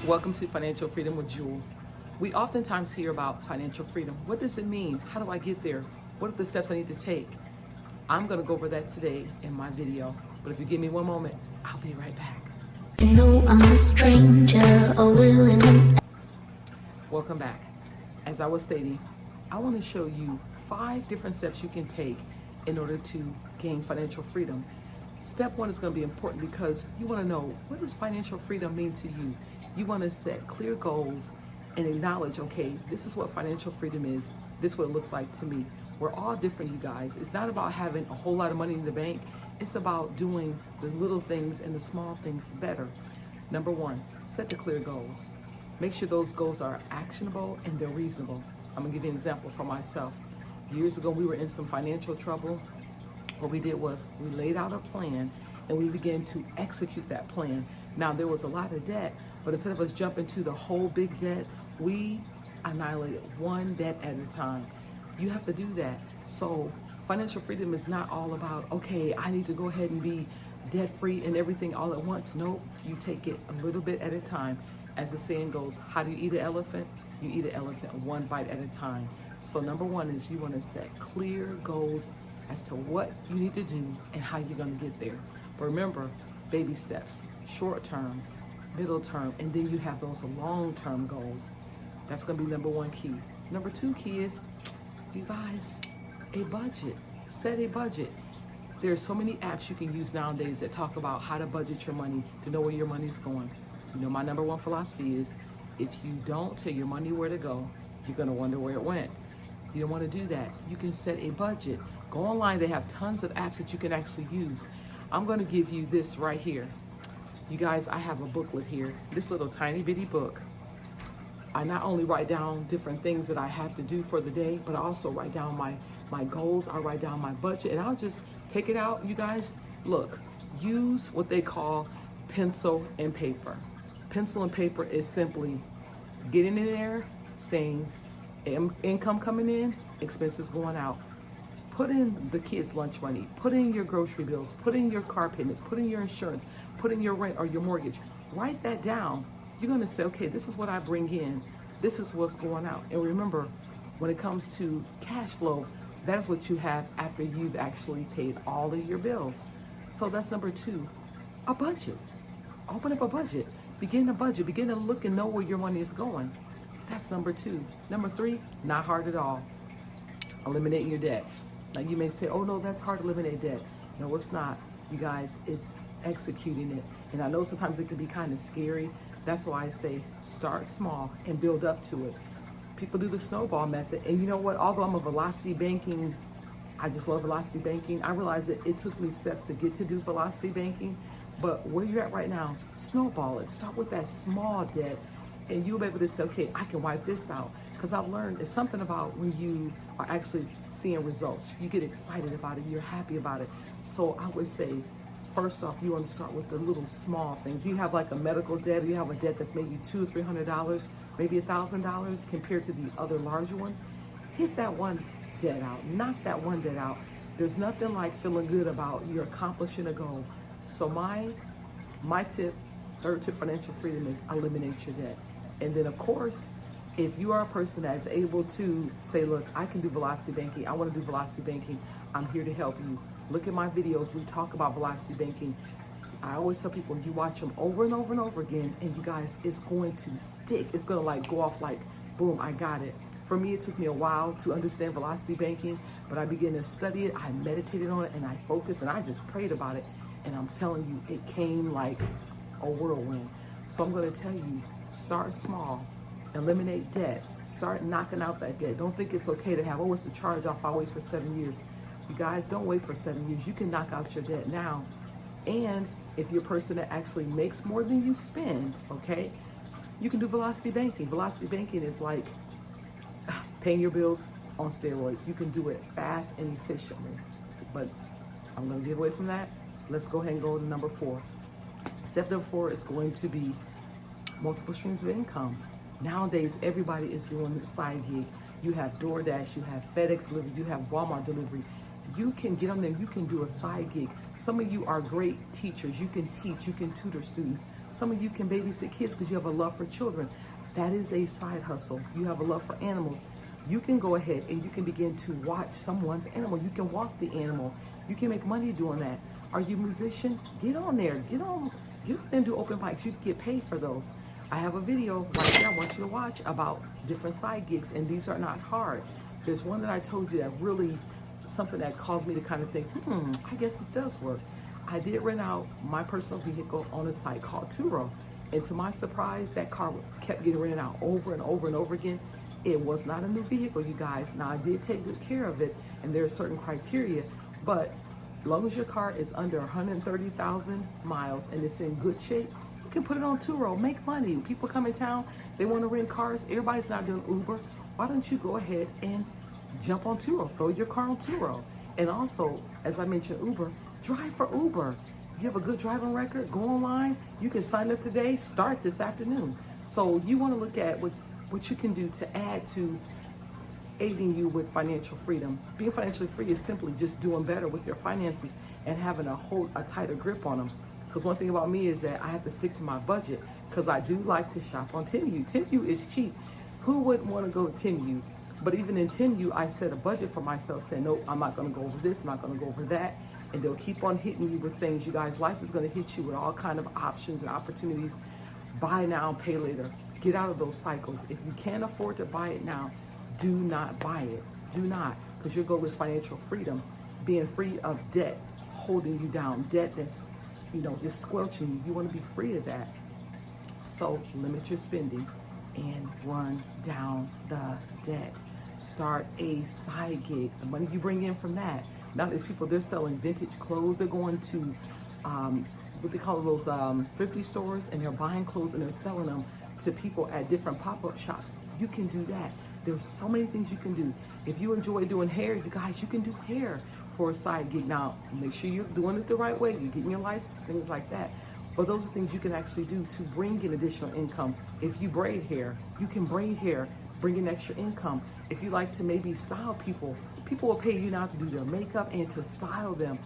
Welcome to Financial Freedom with Jewel. We oftentimes hear about financial freedom. What does it mean? How do I get there? What are the steps I need to take? I'm going to go over that today in my video. But if you give me one moment, I'll be right back. You know I'm a stranger, a willing. Welcome back. As I was stating, I want to show you 5 different steps you can take in order to gain financial freedom. Step 1 is going to be important because you want to know, what does financial freedom mean to you? You want to set clear goals and acknowledge, okay, this is what financial freedom is. This is what it looks like to me. We're all different, you guys. It's not about having a whole lot of money in the bank. It's about doing the little things and the small things better. Number 1, set the clear goals. Make sure those goals are actionable and they're reasonable. I'm gonna give you an example for myself. Years ago, we were in some financial trouble. What we did was we laid out a plan and we began to execute that plan. Now, there was a lot of debt, but instead of us jumping to the whole big debt, we annihilated one debt at a time. You have to do that. So financial freedom is not all about, okay, I need to go ahead and be debt-free and everything all at once. No, you take it a little bit at a time. As the saying goes, how do you eat an elephant? You eat an elephant one bite at a time. So number 1 is you want to set clear goals as to what you need to do and how you're going to get there. But remember, baby steps, short term, middle term, and then you have those long-term goals. That's going to be number 1 key. Number 2 key is, you guys, a budget. Set a budget. There are so many apps you can use nowadays that talk about how to budget your money, to know where your money's going. You know, my number 1 philosophy is, if you don't tell your money where to go, you're going to wonder where it went. You don't want to do that. You can set a budget. Go online. They have tons of apps that you can actually use. I'm going to give you this right here. You guys, I have a booklet here, this little tiny bitty book. I not only write down different things that I have to do for the day, but I also write down my goals. I write down my budget, and I'll just take it out. You guys, look, use what they call pencil and paper. Pencil and paper is simply getting in there, saying income coming in, expenses going out. Put in the kids' lunch money, put in your grocery bills, put in your car payments, put in your insurance, put in your rent or your mortgage. Write that down. You're going to say, okay, this is what I bring in. This is what's going out. And remember, when it comes to cash flow, that's what you have after you've actually paid all of your bills. So that's number 2, a budget. Open up a budget. Begin a budget. Begin to look and know where your money is going. That's number 2. Number 3, not hard at all. Eliminating your debt. Now you may say, oh no, that's hard to eliminate debt. No, it's not. You guys, it's executing it. And I know sometimes it can be kind of scary. That's why I say start small and build up to it. People do the snowball method. And you know what? Although I'm a velocity banking, I just love velocity banking. I realize that it took me steps to get to do velocity banking. But where you're at right now, snowball it. Start with that small debt. And you'll be able to say, okay, I can wipe this out. Because I've learned it's something about when you are actually seeing results. You get excited about it. You're happy about it. So I would say, first off, you want to start with the little small things. You have like a medical debt, or you have a debt that's maybe $200 or $300, maybe $1,000 compared to the other larger ones. Hit that one debt out. Knock that one debt out. There's nothing like feeling good about you're accomplishing a goal. So my tip, 3rd tip, financial freedom is eliminate your debt. And then, of course, if you are a person that's able to say, look, I can do velocity banking. I want to do velocity banking. I'm here to help you. Look at my videos. We talk about velocity banking. I always tell people, you watch them over and over and over again, and you guys, it's going to stick. It's going to like go off like, boom, I got it. For me, it took me a while to understand velocity banking, but I began to study it. I meditated on it, and I focused, and I just prayed about it. And I'm telling you, it came like a whirlwind. So I'm going to tell you, start small, eliminate debt, start knocking out that debt. Don't think it's okay to have, oh, it's a charge off, I'll wait for 7 years. You guys, don't wait for 7 years. You can knock out your debt now. And if you're a person that actually makes more than you spend, okay, you can do velocity banking. Velocity banking is like paying your bills on steroids. You can do it fast and efficiently. But I'm going to get away from that. Let's go ahead and go to number 4. Step number 4 is going to be multiple streams of income. Nowadays, everybody is doing the side gig. You have DoorDash, you have FedEx delivery, you have Walmart delivery. You can get on there, you can do a side gig. Some of you are great teachers. You can teach, you can tutor students. Some of you can babysit kids because you have a love for children. That is a side hustle. You have a love for animals. You can go ahead and you can begin to watch someone's animal. You can walk the animal. You can make money doing that. Are you a musician? Get on there. Get on there and do open mics. You can get paid for those. I have a video right here I want you to watch about different side gigs, and these are not hard. There's one that I told you that really, something that caused me to kind of think, I guess this does work. I did rent out my personal vehicle on a site called Turo. And to my surprise, that car kept getting rented out over and over and over again. It was not a new vehicle, you guys. Now, I did take good care of it, and there are certain criteria, but as long as your car is under 130,000 miles and it's in good shape, you can put it on Turo, make money. People come in town, they want to rent cars. Everybody's not doing Uber. Why don't you go ahead and jump on Turo, throw your car on Turo. And also, as I mentioned, Uber, drive for Uber. You have a good driving record, go online. You can sign up today, start this afternoon. So you want to look at what you can do to add to aiding you with financial freedom. Being financially free is simply just doing better with your finances and having a tighter grip on them. Because one thing about me is that I have to stick to my budget because I do like to shop on Temu. Temu is cheap. Who wouldn't want to go to Temu? But even in Temu, I set a budget for myself saying, nope, I'm not going to go over this, I'm not going to go over that. And they'll keep on hitting you with things. You guys, life is going to hit you with all kind of options and opportunities. Buy now, pay later. Get out of those cycles. If you can't afford to buy it now, do not buy it. Do not, because your goal is financial freedom, being free of debt, holding you down, debt that's, just squelching you. You want to be free of that. So limit your spending and run down the debt. Start a side gig. The money you bring in from that. Now there's people, they're selling vintage clothes. They're going to what they call those thrifty stores, and they're buying clothes and they're selling them to people at different pop-up shops. You can do that. There's so many things you can do. If you enjoy doing hair, you guys, you can do hair for a side gig. Now, make sure you're doing it the right way. You're getting your license, things like that. But those are things you can actually do to bring in additional income. If you braid hair, you can braid hair, bring in extra income. If you like to maybe style people, people will pay you now to do their makeup and to style them.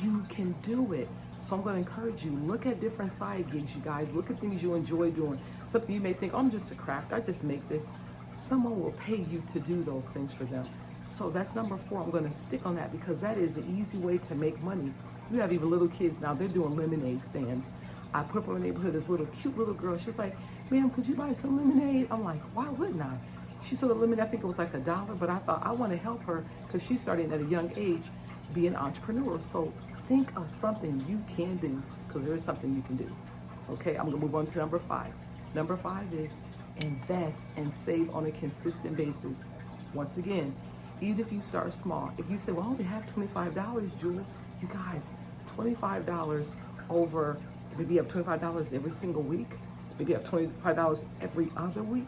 You can do it. So I'm going to encourage you, look at different side gigs, you guys. Look at things you enjoy doing. Something you may think, oh, I'm just a craft, I just make this. Someone will pay you to do those things for them. So that's number 4. I'm going to stick on that because that is an easy way to make money. You have even little kids now, they're doing lemonade stands. I put up in my neighborhood this cute little girl. She was like, ma'am, could you buy some lemonade? I'm like, why wouldn't I? She sold a lemonade, I think it was like $1, but I thought I want to help her because she's starting at a young age, be an entrepreneur. So think of something you can do because there is something you can do. Okay, I'm going to move on to number 5. Number 5 is invest and save on a consistent basis. Once again, even if you start small, if you say, well, I only have $25, Jewel, you guys, $25 over, maybe you have $25 every single week, maybe you have $25 every other week,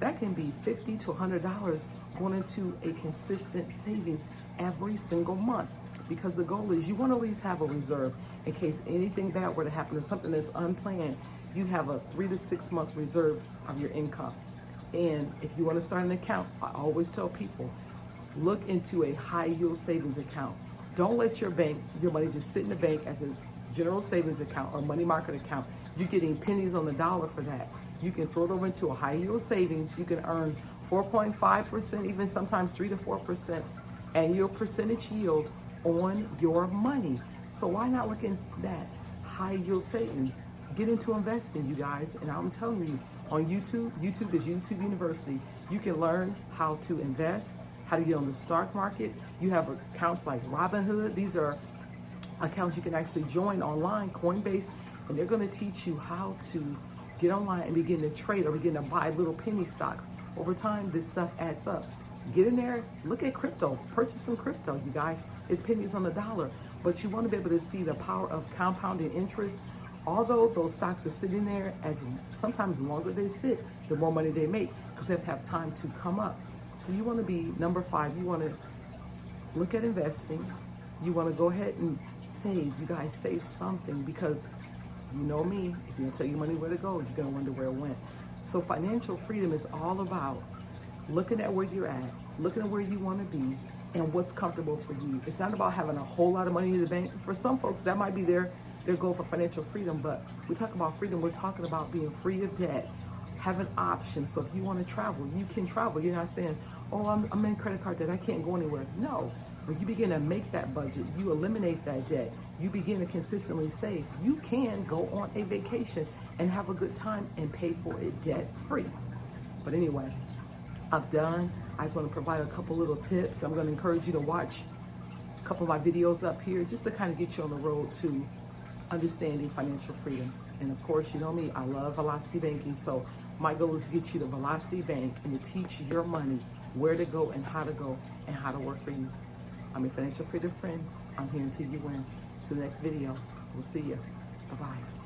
that can be $50 to $100 going into a consistent savings every single month. Because the goal is you want to at least have a reserve in case anything bad were to happen, or something that's unplanned. You have a 3 to 6 month reserve of your income. And if you want to start an account, I always tell people, look into a high yield savings account. Don't let your money just sit in the bank as a general savings account or money market account. You're getting pennies on the dollar for that. You can throw it over into a high yield savings. You can earn 4.5%, even sometimes 3 to 4% annual percentage yield on your money. So why not look at that high yield savings? Get into investing, you guys. And I'm telling you, on YouTube is YouTube University. You can learn how to invest, how to get on the stock market. You have accounts like Robinhood. These are accounts you can actually join online, Coinbase, and they're going to teach you how to get online and begin to trade or begin to buy little penny stocks. Over time, this stuff adds up. Get in there, look at crypto, purchase some crypto, you guys. It's pennies on the dollar, but you want to be able to see the power of compounding interest. Although those stocks are sitting there, as sometimes the longer they sit, the more money they make because they have time to come up. So you want to be number 5. You want to look at investing. You want to go ahead and save. You guys save something because you know me. If you don't tell your money where to go, you're going to wonder where it went. So financial freedom is all about looking at where you're at, looking at where you want to be, and what's comfortable for you. It's not about having a whole lot of money in the bank. For some folks, that might be their goal for financial freedom, but we talk about freedom, we're talking about being free of debt, having options. So if you want to travel, you can travel. You're not saying, oh, I'm in credit card debt, I can't go anywhere. No, when you begin to make that budget, you eliminate that debt, you begin to consistently save, you can go on a vacation and have a good time and pay for it debt free. But anyway, I'm done. I just want to provide a couple little tips. I'm going to encourage you to watch a couple of my videos up here just to kind of get you on the road to understanding financial freedom. And of course, you know me, I love velocity banking. So my goal is to get you to Velocity Bank and to teach your money where to go and how to work for you. I'm a financial freedom friend. I'm here until you win. To the next video. We'll see you. Bye-bye.